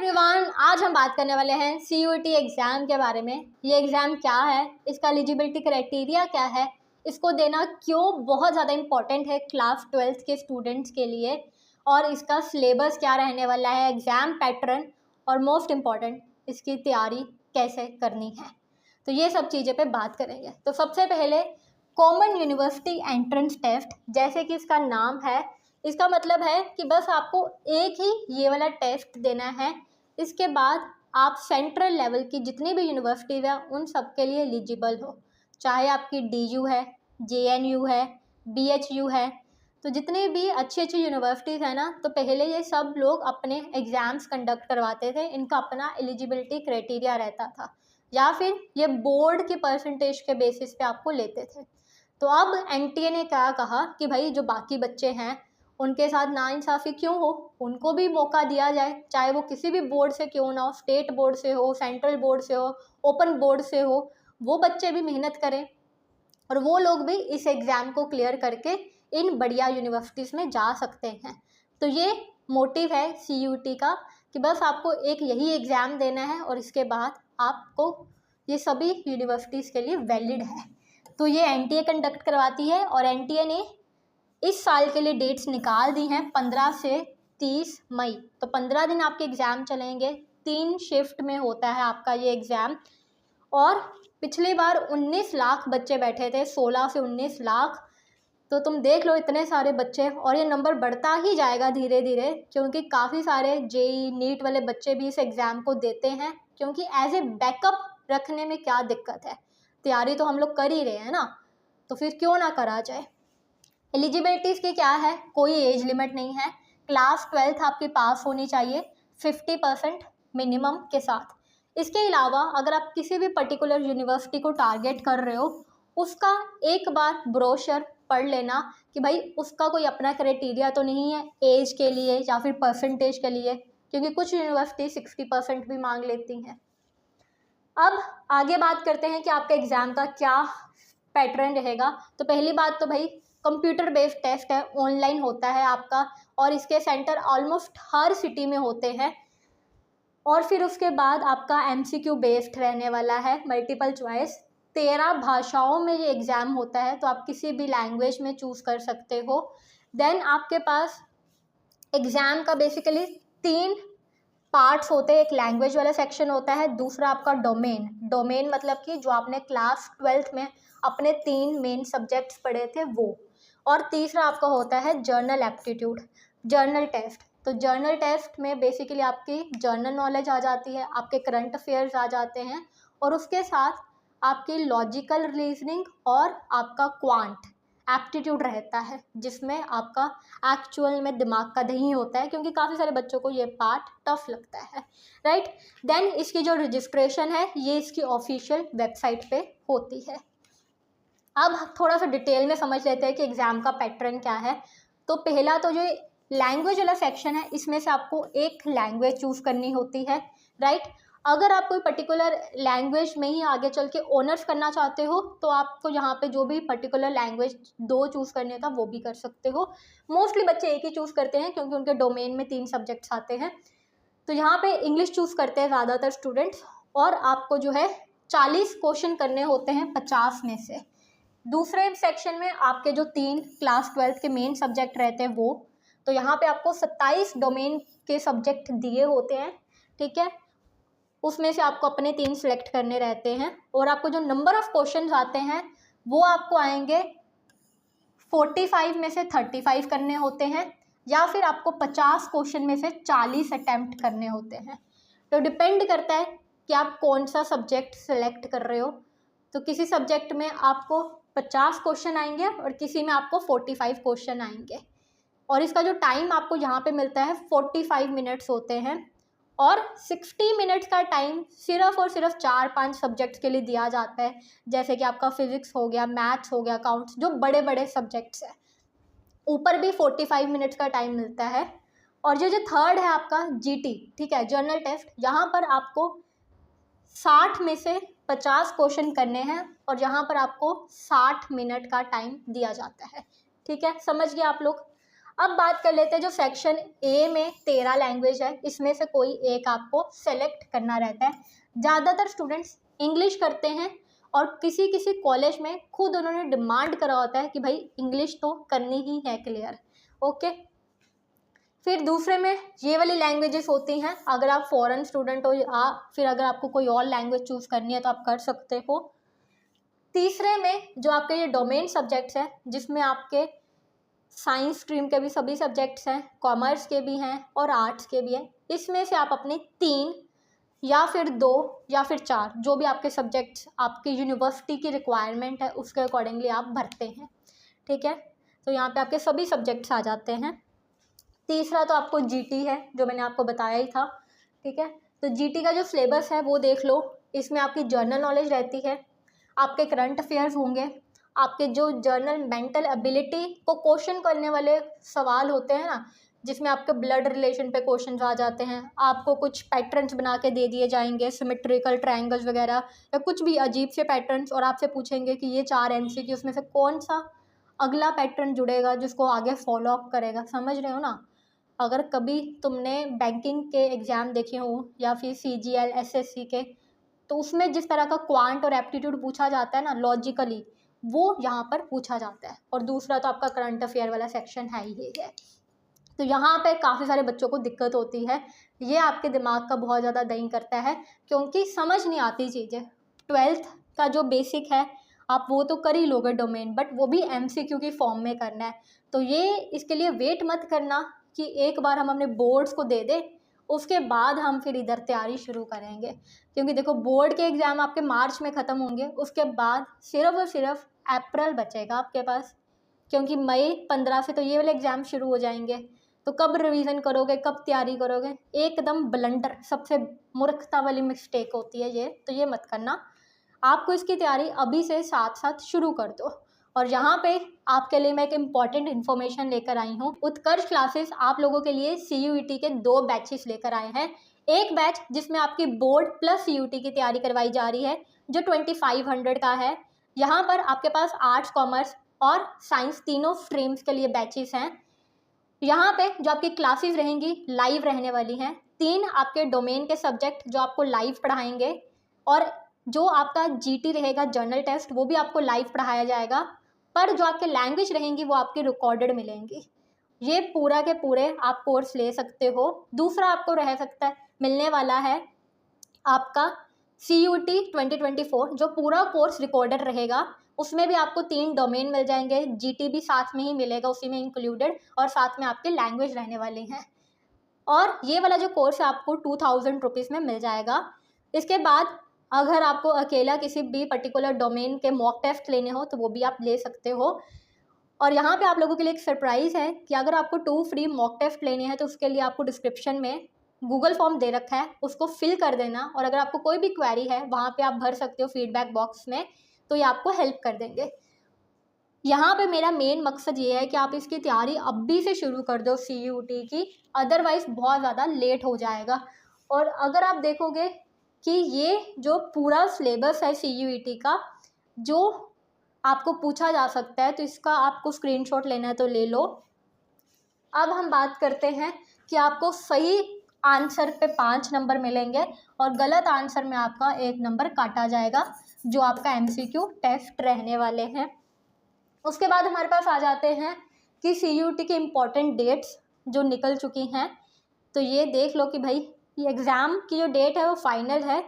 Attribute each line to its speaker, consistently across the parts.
Speaker 1: Everyone, आज हम बात करने वाले हैं सीयूईटी एग्ज़ाम के बारे में। ये एग्ज़ाम क्या है, इसका एलिजिबिलिटी क्राइटेरिया क्या है, इसको देना क्यों बहुत ज़्यादा इम्पॉर्टेंट है क्लास 12th के स्टूडेंट्स के लिए, और इसका सिलेबस क्या रहने वाला है, एग्ज़ाम पैटर्न, और मोस्ट इम्पॉर्टेंट इसकी तैयारी कैसे करनी है। तो ये सब चीज़ें पे बात करेंगे। तो सबसे पहले कॉमन यूनिवर्सिटी एंट्रेंस टेस्ट, जैसे कि इसका नाम है, इसका मतलब है कि बस आपको एक ही ये वाला टेस्ट देना है। इसके बाद आप सेंट्रल लेवल की जितनी भी यूनिवर्सिटीज़ हैं उन सब के लिए एलिजिबल हो, चाहे आपकी डीयू है, जेएनयू है, बीएचयू है। तो जितनी भी अच्छी अच्छी यूनिवर्सिटीज़ हैं ना, तो पहले ये सब लोग अपने एग्ज़ाम्स कंडक्ट करवाते थे, इनका अपना एलिजिबिलिटी क्राइटेरिया रहता था, या फिर ये बोर्ड के परसेंटेज के बेसिस पे आपको लेते थे। तो अब एनटीए ने क्या कहा कि भाई जो बाकी बच्चे हैं उनके साथ नाइंसाफ़ी क्यों हो, उनको भी मौका दिया जाए, चाहे वो किसी भी बोर्ड से क्यों ना हो, स्टेट बोर्ड से हो, सेंट्रल बोर्ड से हो, ओपन बोर्ड से हो, वो बच्चे भी मेहनत करें और वो लोग भी इस एग्ज़ाम को क्लियर करके इन बढ़िया यूनिवर्सिटीज़ में जा सकते हैं। तो ये मोटिव है सीयूईटी का कि बस आपको एक यही एग्ज़ाम देना है और इसके बाद आपको ये सभी यूनिवर्सिटीज़ के लिए वैलिड है। तो ये एनटीए कंडक्ट करवाती है और एनटीए ने इस साल के लिए डेट्स निकाल दी हैं 15 से 30 मई। तो 15 दिन आपके एग्ज़ाम चलेंगे, 3 शिफ्ट में होता है आपका ये एग्ज़ाम। और पिछली बार 19 लाख बच्चे बैठे थे, 16 से 19 लाख। तो तुम देख लो इतने सारे बच्चे, और ये नंबर बढ़ता ही जाएगा धीरे धीरे, क्योंकि काफ़ी सारे जेई नीट वाले बच्चे भी इस एग्ज़ाम को देते हैं, क्योंकि एज ए बैकअप रखने में क्या दिक्कत है, तैयारी तो हम लोग कर ही रहे हैं ना, तो फिर क्यों ना करा जाए। एलिजिबिलिटीज़ की क्या है, कोई एज लिमिट नहीं है, क्लास 12th आपकी पास होनी चाहिए 50% मिनिमम के साथ। इसके अलावा अगर आप किसी भी पर्टिकुलर यूनिवर्सिटी को टारगेट कर रहे हो, उसका एक बार ब्रोशर पढ़ लेना कि भाई उसका कोई अपना क्राइटेरिया तो नहीं है एज के लिए या फिर परसेंटेज के लिए, क्योंकि कुछ यूनिवर्सिटी 60% भी मांग लेती हैं। अब आगे बात करते हैं कि आपके एग्ज़ाम का क्या पैटर्न रहेगा। तो पहली बात तो भाई कंप्यूटर बेस्ड टेस्ट है, ऑनलाइन होता है आपका, और इसके सेंटर ऑलमोस्ट हर सिटी में होते हैं। और फिर उसके बाद आपका एमसीक्यू बेस्ड रहने वाला है, मल्टीपल चॉइस। 13 भाषाओं में ये एग्ज़ाम होता है, तो आप किसी भी लैंग्वेज में चूज़ कर सकते हो। देन आपके पास एग्ज़ाम का बेसिकली 3 पार्ट्स होते हैं। एक लैंग्वेज वाला सेक्शन होता है, दूसरा आपका डोमेन मतलब कि जो आपने क्लास 12th में अपने 3 मेन सब्जेक्ट्स पढ़े थे वो, और तीसरा आपका होता है जर्नल एप्टीट्यूड, जर्नल टेस्ट। तो जर्नल टेस्ट में बेसिकली आपकी जर्नल नॉलेज आ जाती है, आपके करंट अफेयर्स आ जाते हैं, और उसके साथ आपकी लॉजिकल रीजनिंग और आपका क्वांट एप्टीट्यूड रहता है, जिसमें आपका एक्चुअल में दिमाग का दही होता है, क्योंकि काफ़ी सारे बच्चों को ये पार्ट टफ लगता है, राइट। देन इसकी जो रजिस्ट्रेशन है ये इसकी ऑफिशियल वेबसाइट पे होती है। अब थोड़ा सा डिटेल में समझ लेते हैं कि एग्ज़ाम का पैटर्न क्या है। तो पहला तो जो लैंग्वेज वाला सेक्शन है, इसमें से आपको एक लैंग्वेज चूज़ करनी होती है, राइट। अगर आप कोई पर्टिकुलर लैंग्वेज में ही आगे चल के ऑनर्स करना चाहते हो, तो आपको यहाँ पे जो भी पर्टिकुलर लैंग्वेज 2 चूज़ करने था वो भी कर सकते हो। मोस्टली बच्चे एक ही चूज़ करते हैं, क्योंकि उनके डोमेन में 3 सब्जेक्ट्स आते हैं। तो यहाँ पे इंग्लिश चूज़ करते हैं ज़्यादातर स्टूडेंट्स, और आपको जो है 40 क्वेश्चन करने होते हैं 50 में से। दूसरे सेक्शन में आपके जो 3 क्लास 12th के मेन सब्जेक्ट रहते हैं वो, तो यहाँ पे आपको 27 डोमेन के सब्जेक्ट दिए होते हैं, ठीक है। उसमें से आपको अपने 3 सिलेक्ट करने रहते हैं, और आपको जो नंबर ऑफ क्वेश्चंस आते हैं वो आपको आएंगे 45 में से 35 करने होते हैं, या फिर आपको 50 क्वेश्चन में से 40 अटैम्प्ट करने होते हैं। तो डिपेंड करता है कि आप कौन सा सब्जेक्ट सेलेक्ट कर रहे हो। तो किसी सब्जेक्ट में आपको 50 क्वेश्चन आएंगे और किसी में आपको 45 क्वेश्चन आएंगे, और इसका जो टाइम आपको यहाँ पे मिलता है 45 मिनट्स होते हैं, और 60 मिनट्स का टाइम सिर्फ और सिर्फ 4-5 सब्जेक्ट्स के लिए दिया जाता है, जैसे कि आपका फिजिक्स हो गया, मैथ्स हो गया, अकाउंट्स, जो बड़े बड़े सब्जेक्ट्स हैं। ऊपर भी 45 मिनट्स का टाइम मिलता है। और जो थर्ड है आपका जीटी, ठीक है, जर्नल टेस्ट, यहाँ पर आपको 60 में से 50 क्वेश्चन करने हैं, और यहाँ पर आपको 60 मिनट का टाइम दिया जाता है, ठीक है, समझ गए आप लोग। अब बात कर लेते हैं जो सेक्शन ए में 13 लैंग्वेज है, इसमें से कोई एक आपको सेलेक्ट करना रहता है। ज़्यादातर स्टूडेंट्स इंग्लिश करते हैं और किसी किसी कॉलेज में खुद उन्होंने डिमांड करा होता है कि भाई इंग्लिश तो करनी ही है क्लियर। ओके, फिर दूसरे में ये वाली लैंग्वेजेस होती हैं, अगर आप फॉरेन स्टूडेंट हो या फिर अगर आपको कोई और लैंग्वेज चूज़ करनी है तो आप कर सकते हो। तीसरे में जो आपके ये डोमेन सब्जेक्ट्स हैं, जिसमें आपके साइंस स्ट्रीम के भी सभी सब्जेक्ट्स हैं, कॉमर्स के भी हैं और आर्ट्स के भी हैं, इसमें से आप अपने 3 या फिर 2 या फिर 4 जो भी आपके सब्जेक्ट्स आपकी यूनिवर्सिटी की रिक्वायरमेंट है उसके अकॉर्डिंगली आप भरते हैं। ठीक है, तो यहाँ पे आपके सभी सब्जेक्ट्स आ जाते हैं। तीसरा तो आपको जीटी है जो मैंने आपको बताया ही था। ठीक है, तो जीटी का जो सिलेबस है वो देख लो, इसमें आपकी जर्नल नॉलेज रहती है, आपके करंट अफेयर्स होंगे, आपके जो जर्नल मेंटल एबिलिटी को क्वेश्चन करने वाले सवाल होते हैं ना, जिसमें आपके ब्लड रिलेशन पे क्वेश्चन आ जाते हैं, आपको कुछ पैटर्न्स बना के दे दिए जाएंगे, सिमेट्रिकल ट्रायंगल्स वगैरह या कुछ भी अजीब से पैटर्न्स, और आपसे पूछेंगे कि ये 4 एमसीक्यू में से कौन सा अगला पैटर्न जुड़ेगा जिसको आगे फॉलो अप करेगा। समझ रहे हो ना? अगर कभी तुमने बैंकिंग के एग्ज़ाम देखे हो या फिर सीजीएल एसएससी के, तो उसमें जिस तरह का क्वांट और एप्टीट्यूड पूछा जाता है ना लॉजिकली, वो यहाँ पर पूछा जाता है। और दूसरा तो आपका करंट अफेयर वाला सेक्शन है ही है। तो यहाँ पे काफ़ी सारे बच्चों को दिक्कत होती है, ये आपके दिमाग का बहुत ज़्यादा दही करता है क्योंकि समझ नहीं आती चीज़ें। 12th का जो बेसिक है आप वो तो कर ही लोगे डोमेन, बट वो भी एमसीक्यू की फॉर्म में करना है। तो ये इसके लिए वेट मत करना कि एक बार हम अपने बोर्ड्स को दे दें उसके बाद हम फिर इधर तैयारी शुरू करेंगे, क्योंकि देखो बोर्ड के एग्ज़ाम आपके मार्च में ख़त्म होंगे, उसके बाद सिर्फ और सिर्फ अप्रैल बचेगा आपके पास, क्योंकि मई 15 से तो ये वाले एग्ज़ाम शुरू हो जाएंगे। तो कब रिवीजन करोगे, कब तैयारी करोगे? एकदम ब्लंडर, सबसे मूर्खता वाली मिस्टेक होती है ये, तो ये मत करना। आपको इसकी तैयारी अभी से साथ साथ शुरू कर दो। और यहाँ पे आपके लिए मैं एक इम्पॉर्टेंट इन्फॉर्मेशन लेकर आई हूँ। उत्कर्ष क्लासेस आप लोगों के लिए CUET के 2 बैचेस लेकर आए हैं। एक बैच जिसमें आपकी बोर्ड प्लस CUET की तैयारी करवाई जा रही है जो 2500 का है। यहाँ पर आपके पास आर्ट्स, कॉमर्स और साइंस तीनों स्ट्रीम्स के लिए बैचेस हैं। यहाँ पे जो आपकी क्लासेस रहेंगी लाइव रहने वाली हैं। 3 आपके डोमेन के सब्जेक्ट जो आपको लाइव पढ़ाएंगे, और जो आपका GT रहेगा जर्नल टेस्ट वो भी आपको लाइव पढ़ाया जाएगा, पर जो आपके लैंग्वेज रहेंगी वो आपकी रिकॉर्डेड मिलेंगी। ये पूरा के पूरे आप कोर्स ले सकते हो। दूसरा आपको रह सकता है मिलने वाला है आपका CUET 2024 जो पूरा कोर्स रिकॉर्डेड रहेगा, उसमें भी आपको 3 डोमेन मिल जाएंगे, GT भी साथ में ही मिलेगा उसी में इंक्लूडेड, और साथ में आपके लैंग्वेज रहने वाले हैं। और ये वाला जो कोर्स है आपको 2000 रुपीज़ में मिल जाएगा। इसके बाद अगर आपको अकेला किसी भी पर्टिकुलर डोमेन के मॉक टेस्ट लेने हो तो वो भी आप ले सकते हो। और यहाँ पे आप लोगों के लिए एक सरप्राइज़ है कि अगर आपको 2 फ्री मॉक टेस्ट लेने हैं तो उसके लिए आपको डिस्क्रिप्शन में गूगल फॉर्म दे रखा है, उसको फिल कर देना, और अगर आपको कोई भी क्वेरी है वहाँ पे आप भर सकते हो फीडबैक बॉक्स में, तो ये आपको हेल्प कर देंगे। यहाँ पे मेरा मेन मकसद ये है कि आप इसकी तैयारी अभी से शुरू कर दो CUET की, अदरवाइज़ बहुत ज़्यादा लेट हो जाएगा। और अगर आप देखोगे कि ये जो पूरा सिलेबस है CUET का जो आपको पूछा जा सकता है, तो इसका आपको स्क्रीनशॉट लेना है तो ले लो। अब हम बात करते हैं कि आपको सही आंसर पे 5 नंबर मिलेंगे और गलत आंसर में आपका 1 नंबर काटा जाएगा, जो आपका MCQ टेस्ट रहने वाले हैं। उसके बाद हमारे पास आ जाते हैं कि CUET की इम्पॉर्टेंट डेट्स जो निकल चुकी हैं। तो ये देख लो कि भाई ये एग्ज़ाम की जो डेट है वो फाइनल है,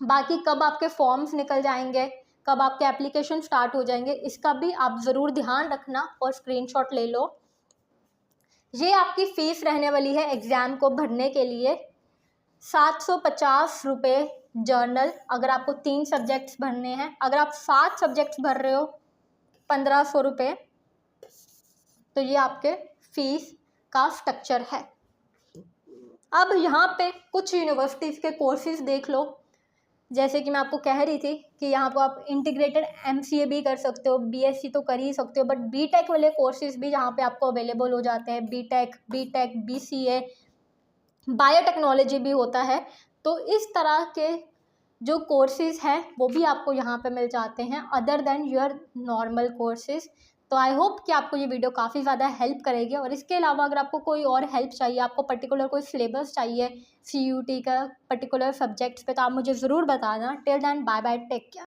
Speaker 1: बाकी कब आपके फॉर्म्स निकल जाएंगे, कब आपके एप्लीकेशन स्टार्ट हो जाएंगे, इसका भी आप ज़रूर ध्यान रखना और स्क्रीनशॉट ले लो। ये आपकी फ़ीस रहने वाली है एग्ज़ाम को भरने के लिए 750 रुपये जर्नल, अगर आपको 3 सब्जेक्ट्स भरने हैं। अगर आप 7 सब्जेक्ट्स भर रहे हो 1500 रुपये। तो ये आपके फ़ीस का स्ट्रक्चर है। अब यहाँ पे कुछ यूनिवर्सिटीज़ के कोर्सेज़ देख लो, जैसे कि मैं आपको कह रही थी कि यहाँ पर आप इंटीग्रेटेड MCA भी कर सकते हो, BSc तो कर ही सकते हो, बट BTech वाले कोर्सेज़ भी यहाँ पे आपको अवेलेबल हो जाते हैं। BTech, BCA, बायोटेक्नोलॉजी भी होता है। तो इस तरह के जो कोर्सेज़ हैं वो भी आपको यहाँ पे मिल जाते हैं other than your normal courses. तो आई होप कि आपको ये वीडियो काफ़ी ज़्यादा हेल्प करेगी। और इसके अलावा अगर आपको कोई और हेल्प चाहिए, आपको पर्टिकुलर कोई सिलेबस चाहिए CUT का पर्टिकुलर सब्जेक्ट्स पे, तो आप मुझे ज़रूर बताना। Till then bye bye, take care.